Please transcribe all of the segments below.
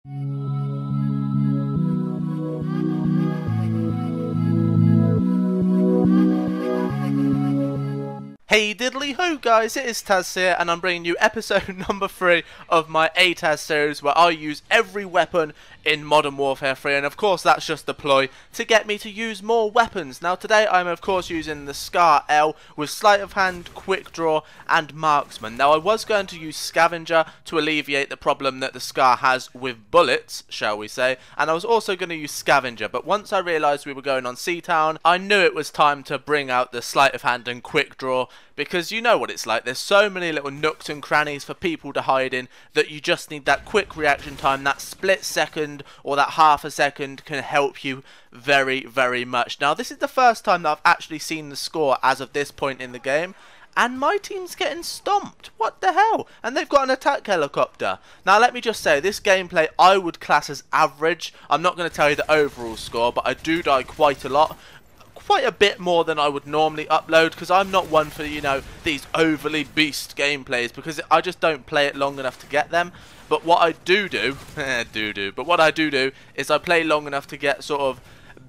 Hey diddly ho guys, it is Taz here and I'm bringing you episode number 3 of my A.T.A.Z series where I use every weapon in Modern Warfare 3, and of course that's just a ploy to get me to use more weapons. Now today I'm of course using the Scar L with Sleight of Hand, Quick Draw and Marksman. Now I was going to use Scavenger to alleviate the problem that the Scar has with bullets, shall we say, and I was also going to use Scavenger, but once I realised we were going on Seatown, I knew it was time to bring out the Sleight of Hand and Quick Draw, because you know what it's like, there's so many little nooks and crannies for people to hide in that you just need that quick reaction time. That split second or that half a second can help you very, very much. Now this is the first time that I've actually seen the score as of this point in the game, and my team's getting stomped. What the hell? And they've got an attack helicopter. Now let me just say, this gameplay I would class as average. I'm not going to tell you the overall score, but I do die quite a lot. Quite a bit more than I would normally upload, because I'm not one for, you know, these overly beast gameplays, because I just don't play it long enough to get them. But what I do but what I do is I play long enough to get sort of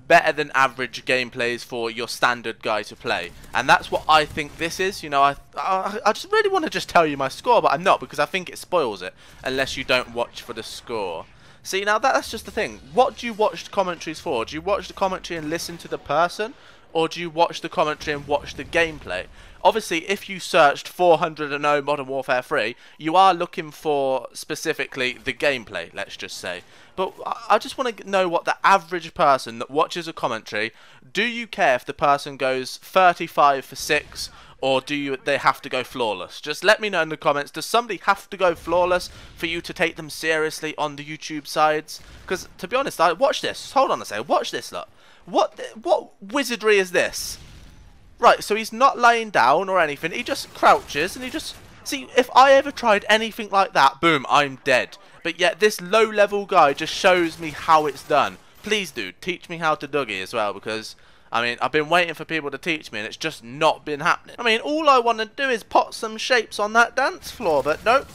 better than average gameplays for your standard guy to play, and that's what I think this is. You know, I just really want to just tell you my score, but I'm not, because I think it spoils it unless you don't watch for the score. See, now that's just the thing. What do you watch the commentaries for? Do you watch the commentary and listen to the person? Or do you watch the commentary and watch the gameplay? Obviously, if you searched 400 Modern Warfare 3, you are looking for specifically the gameplay, let's just say. But I just want to know what the average person that watches a commentary, do you care if the person goes 35 for 6, or do they have to go flawless? Just let me know in the comments. Does somebody have to go flawless for you to take them seriously on the YouTube sides? Because, to be honest, watch this. Hold on a second. Watch this, look. What wizardry is this? Right, so he's not laying down or anything. He just crouches and he just... See, if I ever tried anything like that, boom, I'm dead. But yet this low-level guy just shows me how it's done. Please, dude, teach me how to Dougie as well, because... I mean, I've been waiting for people to teach me and it's just not been happening. I mean, all I want to do is pot some shapes on that dance floor, but nope.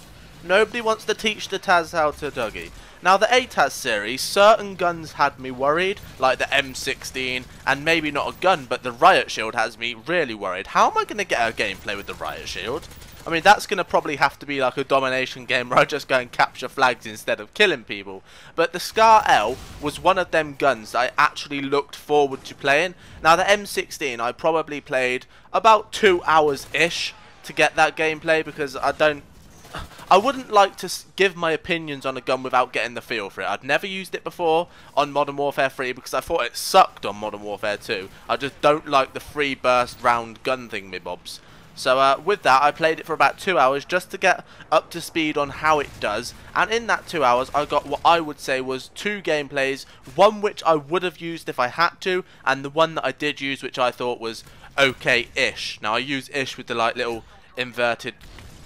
Nobody wants to teach the Taz how to Dougie. Now, the A.T.A.Z series, certain guns had me worried, like the M16, and maybe not a gun, but the Riot Shield has me really worried. How am I going to get a gameplay with the Riot Shield? I mean, that's going to probably have to be like a domination game where I just go and capture flags instead of killing people. But the Scar L was one of them guns that I actually looked forward to playing. Now, the M16, I probably played about 2 hours-ish to get that gameplay, because I wouldn't like to give my opinions on a gun without getting the feel for it. I'd never used it before on Modern Warfare 3 because I thought it sucked on Modern Warfare 2. I just don't like the free burst round gun thingamybobs. So with that, I played it for about 2 hours just to get up to speed on how it does. And in that 2 hours, I got what I would say was 2 gameplays. One which I would have used if I had to, and the one that I did use which I thought was okay-ish. Now, I use ish with the like little inverted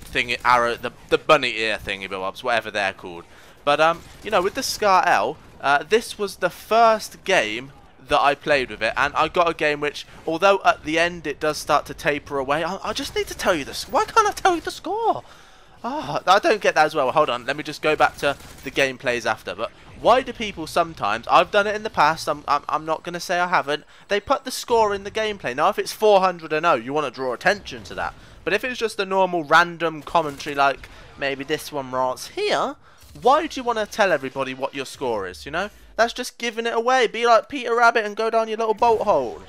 thingy arrow, the bunny ear thingy-bobs, whatever they're called. But, you know, with the Scar L, this was the first game that I played with it, and I got a game which, although at the end it does start to taper away, I just need to tell you this. Why can't I tell you the score? Oh, I don't get that as well. Hold on, let me just go back to the gameplays after. But why do people sometimes, I've done it in the past, I'm not going to say I haven't, they put the score in the gameplay. Now if it's 400 you want to draw attention to that. But if it's just a normal random commentary like maybe this one right here, why do you want to tell everybody what your score is, you know? That's just giving it away. Be like Peter Rabbit and go down your little boat hole.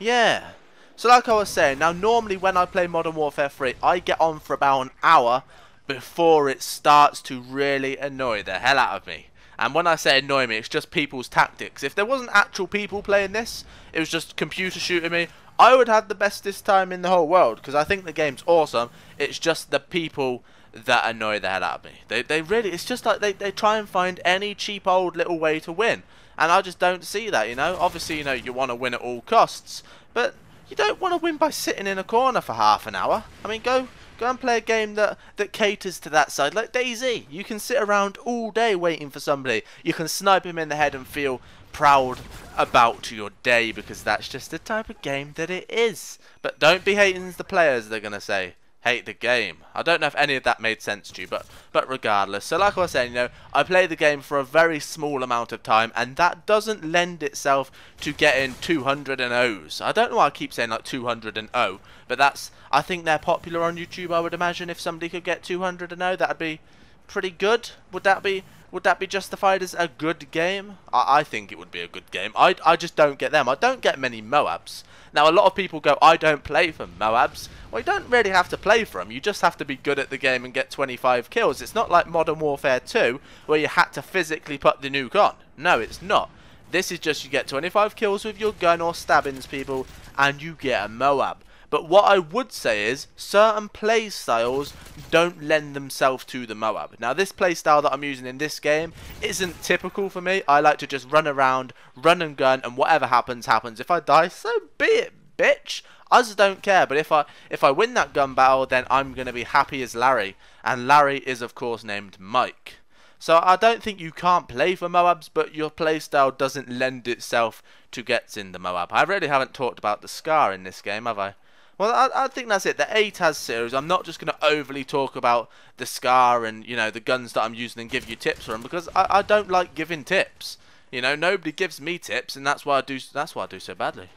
Yeah. So like I was saying, now normally when I play Modern Warfare 3, I get on for about an hour before it starts to really annoy the hell out of me. And when I say annoy me, it's just people's tactics. If there wasn't actual people playing this, it was just computer shooting me, I would have the bestest time in the whole world, because I think the game's awesome. It's just the people that annoy the hell out of me. They really, it's just like they try and find any cheap old little way to win. And I just don't see that, you know. Obviously, you know, you want to win at all costs, but you don't want to win by sitting in a corner for half an hour. I mean, go and play a game that caters to that side, like DayZ. You can sit around all day waiting for somebody. You can snipe him in the head and feel proud about your day, because that's just the type of game that it is. But don't be hating the players, they're going to say. hate the game. I don't know if any of that made sense to you, but regardless. So like I was saying, you know, I play the game for a very small amount of time, and that doesn't lend itself to getting 200 and O's. I don't know why I keep saying like 200 and O, but that's, I think they're popular on YouTube. I would imagine if somebody could get 200 and O, that'd be pretty good. Would that be justified as a good game? I think it would be a good game. I just don't get them. I don't get many Moabs. Now, a lot of people go, I don't play for Moabs. Well, you don't really have to play for them. You just have to be good at the game and get 25 kills. It's not like Modern Warfare 2, where you had to physically put the nuke on. No, it's not. This is just you get 25 kills with your gun or stabbings people, and you get a Moab. But what I would say is, certain play styles don't lend themselves to the Moab. Now, this play style that I'm using in this game isn't typical for me. I like to just run around, run and gun, and whatever happens, happens. If I die, so be it, bitch. I just don't care. But if I win that gun battle, then I'm going to be happy as Larry. And Larry is, of course, named Mike. So I don't think you can't play for Moabs, but your playstyle doesn't lend itself to gets in the Moab. I really haven't talked about the Scar in this game, have I? Well, I think that's it. The A.T.A.Z series, I'm not just going to overly talk about the Scar and, you know, the guns that I'm using and give you tips for them, because I don't like giving tips. You know, nobody gives me tips, and that's why I do so badly.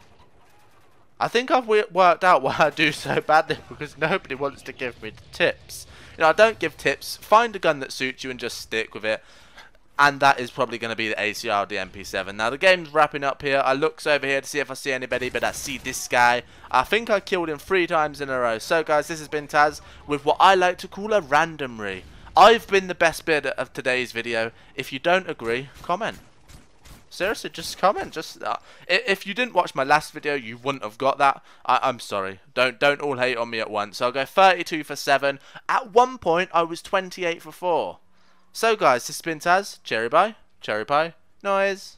I think I've worked out why I do so badly, because nobody wants to give me tips. You know, I don't give tips. Find a gun that suits you and just stick with it. And that is probably going to be the ACR or the MP7. Now, the game's wrapping up here. I looks over here to see if I see anybody, but I see this guy. I think I killed him 3 times in a row. So, guys, this has been Taz with what I like to call a randomry. I've been the best bit of today's video. If you don't agree, comment. Seriously, just comment. Just if you didn't watch my last video, you wouldn't have got that. I'm sorry. Don't all hate on me at once. I'll go 32 for 7. At one point, I was 28 for 4. So guys, this has been Taz. Cherry pie, noise.